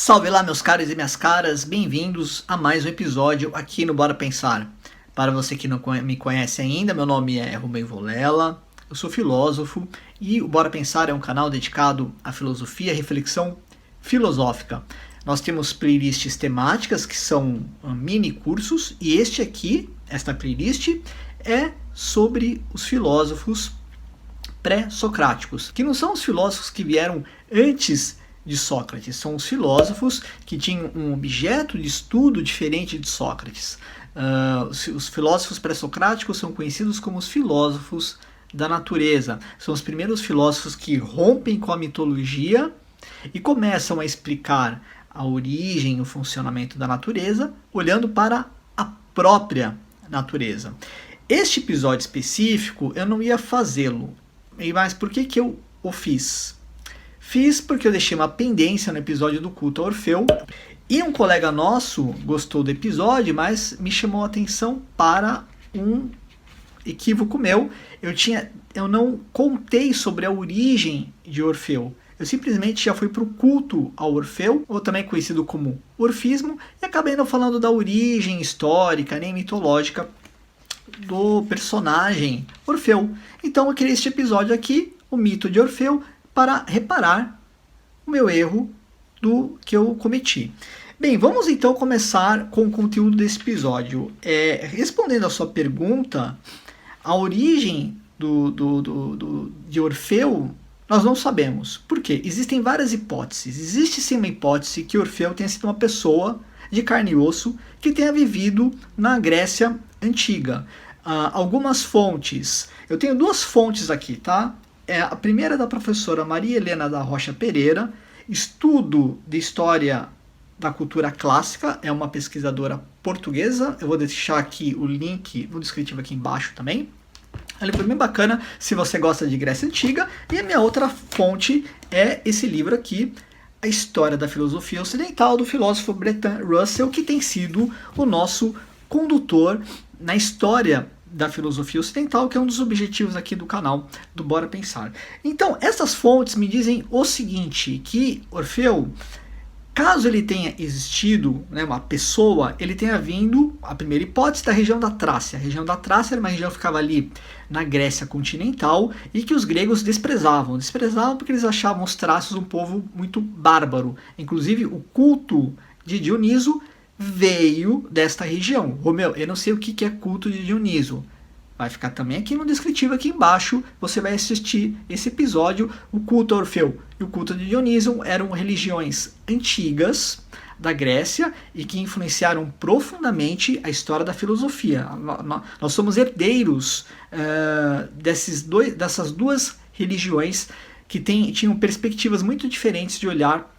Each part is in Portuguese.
Salve lá, meus caros e minhas caras, bem-vindos a mais um episódio aqui no Bora Pensar. Para você que não me conhece ainda, meu nome é Rubem Volela, eu sou filósofo e o Bora Pensar é um canal dedicado à filosofia e reflexão filosófica. Nós temos playlists temáticas que são mini cursos e esta playlist é sobre os filósofos pré-socráticos, que não são os filósofos que vieram antes de Sócrates, são os filósofos que tinham um objeto de estudo diferente de Sócrates. Os filósofos pré-socráticos são conhecidos como os filósofos da natureza. São os primeiros filósofos que rompem com a mitologia e começam a explicar a origem e o funcionamento da natureza, olhando para a própria natureza. Este episódio específico eu não ia fazê-lo, mas por que eu o fiz? Fiz porque eu deixei uma pendência no episódio do culto a Orfeu e um colega nosso gostou do episódio, mas me chamou a atenção para um equívoco meu. Eu não contei sobre a origem de Orfeu. Eu simplesmente já fui para o culto ao Orfeu, ou também conhecido como orfismo, e acabei não falando da origem histórica nem mitológica do personagem Orfeu. Então eu criei este episódio aqui, o mito de Orfeu, para reparar o meu erro do que eu cometi. Bem, vamos então começar com o conteúdo desse episódio. Respondendo a sua pergunta, a origem de Orfeu nós não sabemos. Por quê? Existem várias hipóteses. Existe sim uma hipótese que Orfeu tenha sido uma pessoa de carne e osso que tenha vivido na Grécia Antiga. Algumas fontes, eu tenho duas fontes aqui, tá? A primeira é da professora Maria Helena da Rocha Pereira, Estudo de História da Cultura Clássica, é uma pesquisadora portuguesa. Eu vou deixar aqui o link no descritivo aqui embaixo também. Ela foi bem bacana se você gosta de Grécia Antiga. E a minha outra fonte é esse livro aqui, A História da Filosofia Ocidental, do filósofo Bertrand Russell, que tem sido o nosso condutor na história da filosofia ocidental, que é um dos objetivos aqui do canal do Bora Pensar. Então, essas fontes me dizem o seguinte, que Orfeu, caso ele tenha existido, né, uma pessoa, ele tenha vindo, a primeira hipótese, da região da Trácia. A região da Trácia era uma região que ficava ali na Grécia continental e que os gregos desprezavam. Desprezavam porque eles achavam os trácios um povo muito bárbaro. Inclusive, o culto de Dioniso veio desta região. Romeu, eu não sei o que é culto de Dioniso. Vai ficar também aqui no descritivo aqui embaixo. Você vai assistir esse episódio. O culto a Orfeu e o culto de Dioniso eram religiões antigas da Grécia e que influenciaram profundamente a história da filosofia. Nós somos herdeiros dessas duas religiões que tinham perspectivas muito diferentes de olhar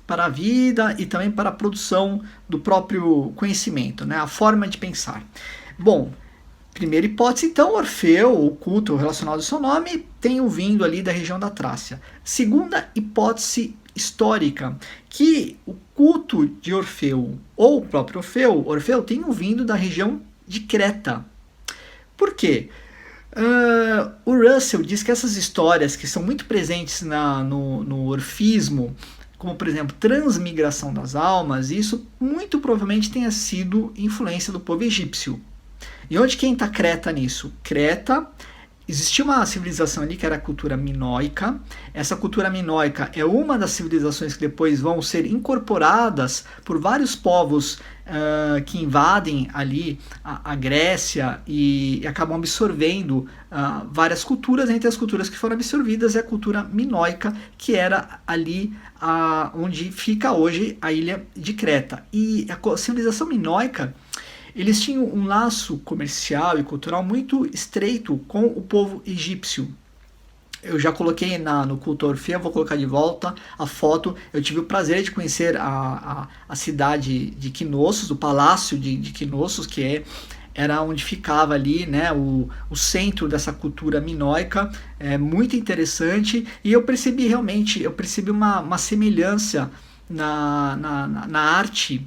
para a vida e também para a produção do próprio conhecimento, né? A forma de pensar. Bom, primeira hipótese, então, Orfeu, o culto relacionado ao seu nome, tem vindo ali da região da Trácia. Segunda hipótese histórica, que o culto de Orfeu, ou o próprio Orfeu tem vindo da região de Creta. Por quê? O Russell diz que essas histórias que são muito presentes no orfismo, como, por exemplo, transmigração das almas, isso muito provavelmente tenha sido influência do povo egípcio. E onde que entra Creta nisso? Creta, existia uma civilização ali que era a cultura minoica. Essa cultura minoica é uma das civilizações que depois vão ser incorporadas por vários povos que invadem ali a Grécia e acabam absorvendo várias culturas. Entre as culturas que foram absorvidas é a cultura minoica, que era ali onde fica hoje a ilha de Creta. E a civilização minoica, eles tinham um laço comercial e cultural muito estreito com o povo egípcio. Eu já coloquei no culto a Orfeu, vou colocar de volta a foto. Eu tive o prazer de conhecer a cidade de Knossos, o palácio de Knossos, que era onde ficava ali, né, o centro dessa cultura minoica. É muito interessante e eu percebi uma semelhança na arte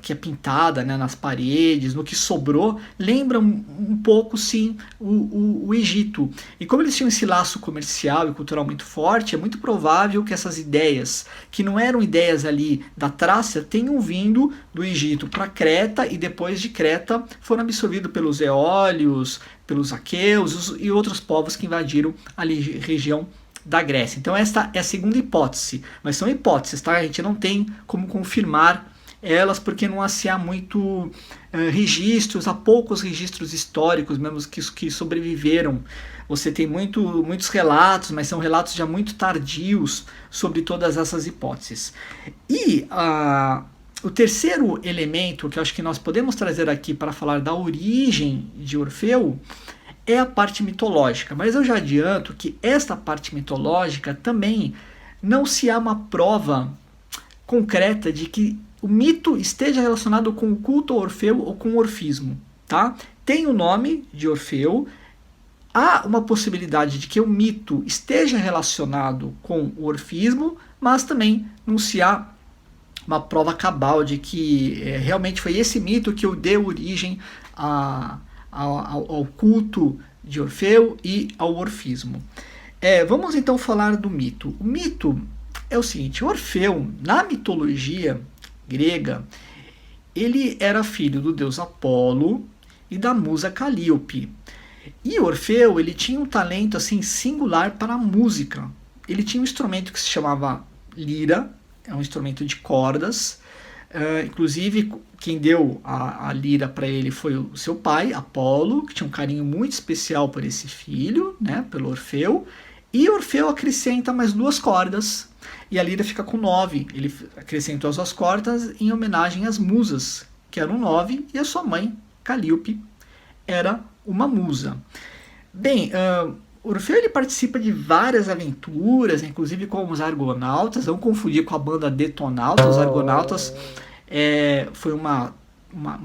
que é pintada, né, nas paredes, no que sobrou, lembra um pouco, sim, o Egito. E como eles tinham esse laço comercial e cultural muito forte, é muito provável que essas ideias, que não eram ideias ali da Trácia, tenham vindo do Egito para Creta e depois de Creta foram absorvidos pelos eólios, pelos aqueus e outros povos que invadiram ali a região da Grécia. Então esta é a segunda hipótese, mas são hipóteses, tá? A gente não tem como confirmar elas porque não há muito registros, há poucos registros históricos mesmo que sobreviveram. Você tem muitos relatos, mas são relatos já muito tardios sobre todas essas hipóteses. E o terceiro elemento que eu acho que nós podemos trazer aqui para falar da origem de Orfeu é a parte mitológica, mas eu já adianto que esta parte mitológica também não se há uma prova concreta de que o mito esteja relacionado com o culto a Orfeu ou com o orfismo. Tá? Tem o nome de Orfeu, há uma possibilidade de que o mito esteja relacionado com o orfismo, mas também não se há uma prova cabal de que realmente foi esse mito que deu origem ao culto de Orfeu e ao orfismo. Vamos então falar do mito. O mito é o seguinte: Orfeu, na mitologia grega, ele era filho do deus Apolo e da musa Calíope. E Orfeu, ele tinha um talento assim singular para a música. Ele tinha um instrumento que se chamava lira, é um instrumento de cordas. Inclusive, quem deu a lira para ele foi o seu pai, Apolo, que tinha um carinho muito especial por esse filho, né, pelo Orfeu. E Orfeu acrescenta mais 2 cordas, e a lira fica com 9. Ele acrescentou as 2 cordas em homenagem às musas, que eram 9, e a sua mãe, Calíope, era uma musa. Bem, Orfeu ele participa de várias aventuras, inclusive com os Argonautas. Não confundir com a banda Detonautas. Os Argonautas foi uma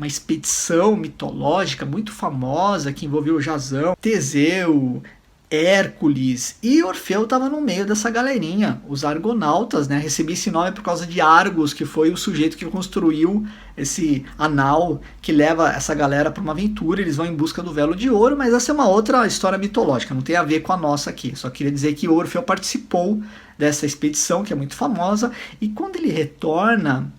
expedição mitológica muito famosa que envolveu Jasão, Teseu, Hércules, e Orfeu estava no meio dessa galerinha. Os Argonautas, né, recebi esse nome por causa de Argos, que foi o sujeito que construiu esse anal que leva essa galera para uma aventura. Eles vão em busca do Velo de Ouro, mas essa é uma outra história mitológica, não tem a ver com a nossa aqui. Só queria dizer que Orfeu participou dessa expedição, que é muito famosa, e quando ele retorna,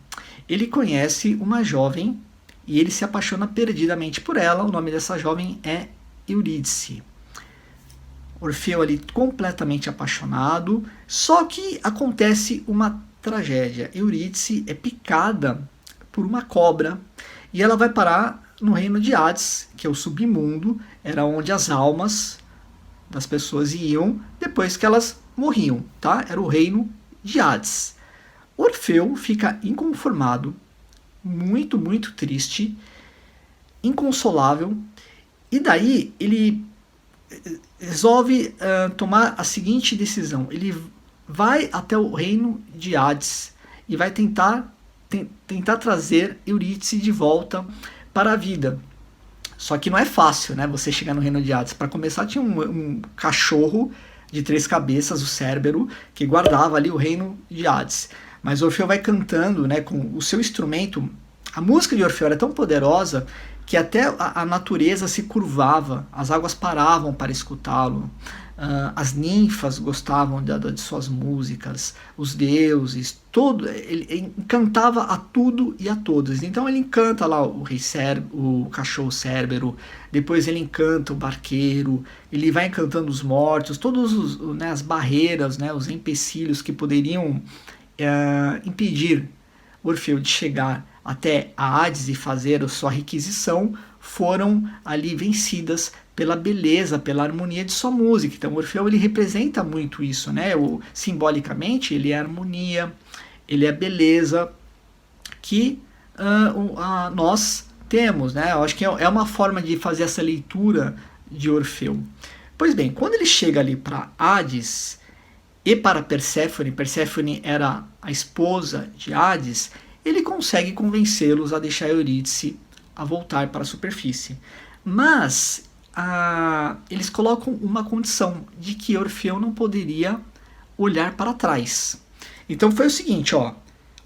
ele conhece uma jovem e ele se apaixona perdidamente por ela. O nome dessa jovem é Eurídice. Orfeu ali completamente apaixonado, só que acontece uma tragédia. Eurídice é picada por uma cobra e ela vai parar no reino de Hades, que é o submundo, era onde as almas das pessoas iam depois que elas morriam, tá? Era o reino de Hades. Orfeu fica inconformado, muito, muito triste, inconsolável, e daí ele resolve tomar a seguinte decisão. Ele vai até o reino de Hades e vai tentar trazer Eurídice de volta para a vida. Só que não é fácil, né, você chegar no reino de Hades. Para começar, tinha um cachorro de 3 cabeças, o Cérbero, que guardava ali o reino de Hades. Mas Orfeu vai cantando, né, com o seu instrumento. A música de Orfeu era tão poderosa que até a natureza se curvava, as águas paravam para escutá-lo, as ninfas gostavam de suas músicas, os deuses, ele encantava a tudo e a todos. Então ele encanta lá o cachorro Cérbero, depois ele encanta o barqueiro, ele vai encantando os mortos, todas as barreiras, né, os empecilhos que poderiam impedir Orfeu de chegar até a Hades e fazer a sua requisição, foram ali vencidas pela beleza, pela harmonia de sua música. Então Orfeu ele representa muito isso, né? Simbolicamente ele é a harmonia, ele é a beleza que nós temos, né? Eu acho que é uma forma de fazer essa leitura de Orfeu. Pois bem, quando ele chega ali para Hades e para Perséfone, Perséfone era a esposa de Hades, ele consegue convencê-los a deixar Eurídice a voltar para a superfície. Mas eles colocam uma condição de que Orfeu não poderia olhar para trás. Então foi o seguinte,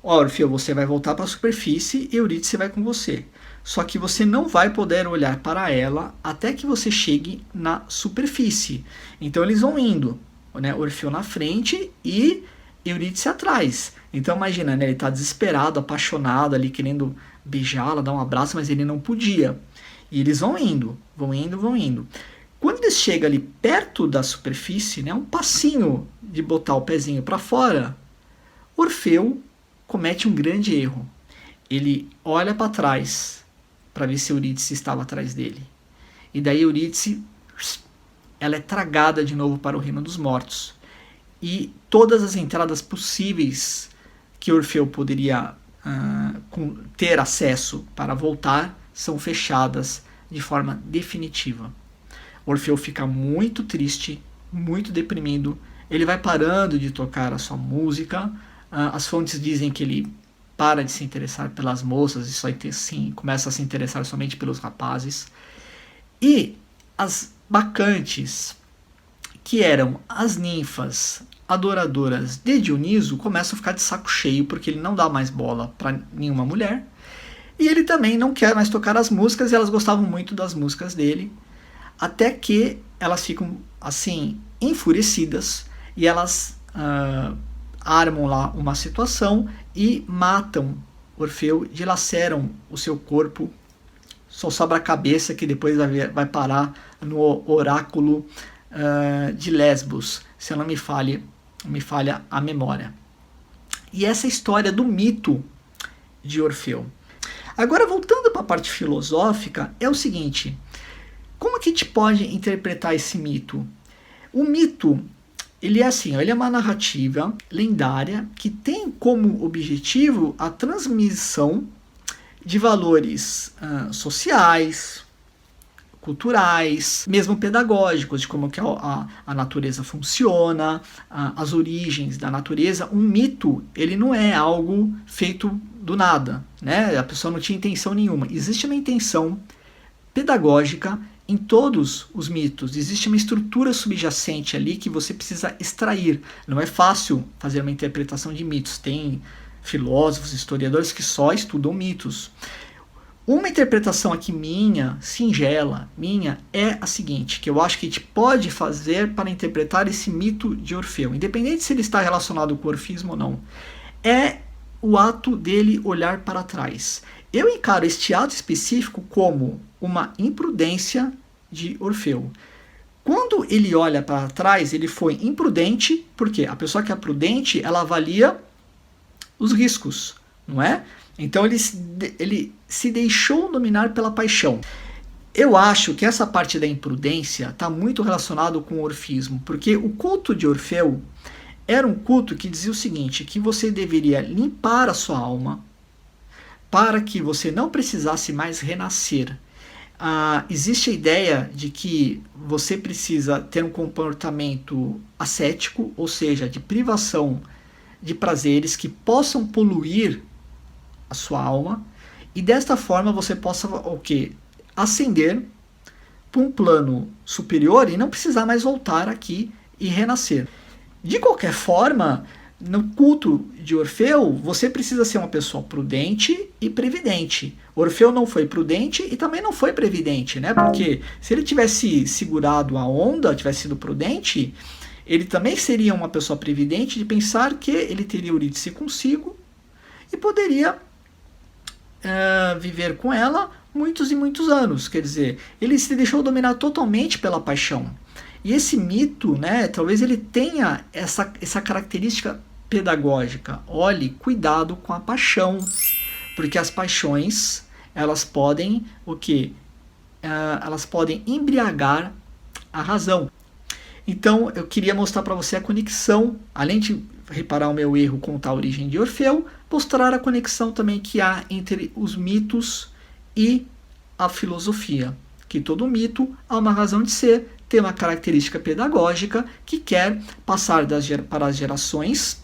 ó, Orfeu, você vai voltar para a superfície e Eurídice vai com você. Só que você não vai poder olhar para ela até que você chegue na superfície. Então eles vão indo, né? Orfeu na frente e Eurídice atrás. Então imagina, né? Ele está desesperado, apaixonado ali, querendo beijá-la, dar um abraço, mas ele não podia. E eles vão indo, vão indo, vão indo. Quando eles chegam ali perto da superfície, né? Um passinho de botar o pezinho para fora, Orfeu comete um grande erro. Ele olha para trás para ver se Eurídice estava atrás dele. E daí Eurídice, ela é tragada de novo para o reino dos mortos. E todas as entradas possíveis que Orfeu poderia ter acesso para voltar são fechadas de forma definitiva. Orfeu fica muito triste, muito deprimido. Ele vai parando de tocar a sua música. As fontes dizem que ele para de se interessar pelas moças e só assim, começa a se interessar somente pelos rapazes. E as bacantes, que eram as ninfas adoradoras de Dioniso, começam a ficar de saco cheio porque ele não dá mais bola para nenhuma mulher. E ele também não quer mais tocar as músicas, e elas gostavam muito das músicas dele, até que elas ficam assim enfurecidas e elas armam lá uma situação e matam Orfeu, dilaceram o seu corpo, só sobra a cabeça, que depois vai parar no oráculo de Lesbos, se não me falha a memória. E essa é a história do mito de Orfeu. Agora, voltando para a parte filosófica, é o seguinte: como que a gente pode interpretar esse mito? O mito, ele é assim, ele é uma narrativa lendária que tem como objetivo a transmissão de valores sociais, culturais, mesmo pedagógicos, de como que a natureza funciona, as origens da natureza. Um mito, ele não é algo feito do nada, né? A pessoa não tinha intenção nenhuma. Existe uma intenção pedagógica em todos os mitos. Existe uma estrutura subjacente ali que você precisa extrair. Não é fácil fazer uma interpretação de mitos. Tem filósofos, historiadores que só estudam mitos. Uma interpretação aqui minha, singela, minha, é a seguinte, que eu acho que a gente pode fazer para interpretar esse mito de Orfeu, independente se ele está relacionado com o orfismo ou não, é o ato dele olhar para trás. Eu encaro este ato específico como uma imprudência de Orfeu. Quando ele olha para trás, ele foi imprudente, porque a pessoa que é prudente, ela avalia os riscos, não é? Então ele se deixou dominar pela paixão. Eu acho que essa parte da imprudência está muito relacionado com o orfismo, porque o culto de Orfeu era um culto que dizia o seguinte, que você deveria limpar a sua alma para que você não precisasse mais renascer. Existe a ideia de que você precisa ter um comportamento ascético, ou seja, de privação de prazeres que possam poluir a sua alma, e desta forma você possa ascender para um plano superior e não precisar mais voltar aqui e renascer. De qualquer forma, no culto de Orfeu, você precisa ser uma pessoa prudente e previdente. Orfeu não foi prudente e também não foi previdente, né? Porque se ele tivesse segurado a onda, tivesse sido prudente, ele também seria uma pessoa previdente de pensar que ele teria Eurídice consigo e poderia viver com ela muitos e muitos anos. Quer dizer, ele se deixou dominar totalmente pela paixão. E esse mito, né, talvez ele tenha essa característica pedagógica. Olhe, cuidado com a paixão, porque as paixões, elas podem elas podem embriagar a razão. Então, eu queria mostrar para você a conexão, além de reparar o meu erro com a origem de Orfeu, mostrar a conexão também que há entre os mitos e a filosofia. Que todo mito há uma razão de ser, tem uma característica pedagógica que quer passar para as gerações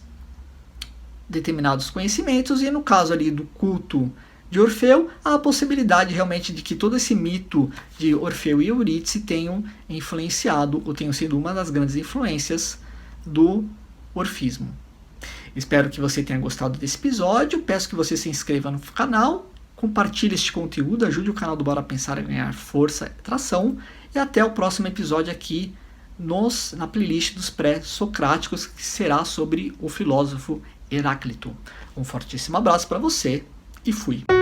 determinados conhecimentos, e no caso ali do culto de Orfeu, há a possibilidade realmente de que todo esse mito de Orfeu e Eurídice tenham influenciado, ou tenham sido uma das grandes influências do orfismo. Espero que você tenha gostado desse episódio. Peço que você se inscreva no canal, compartilhe este conteúdo, ajude o canal do Bora Pensar a ganhar força e tração. E até o próximo episódio aqui na playlist dos pré-socráticos, que será sobre o filósofo Heráclito. Um fortíssimo abraço para você e fui!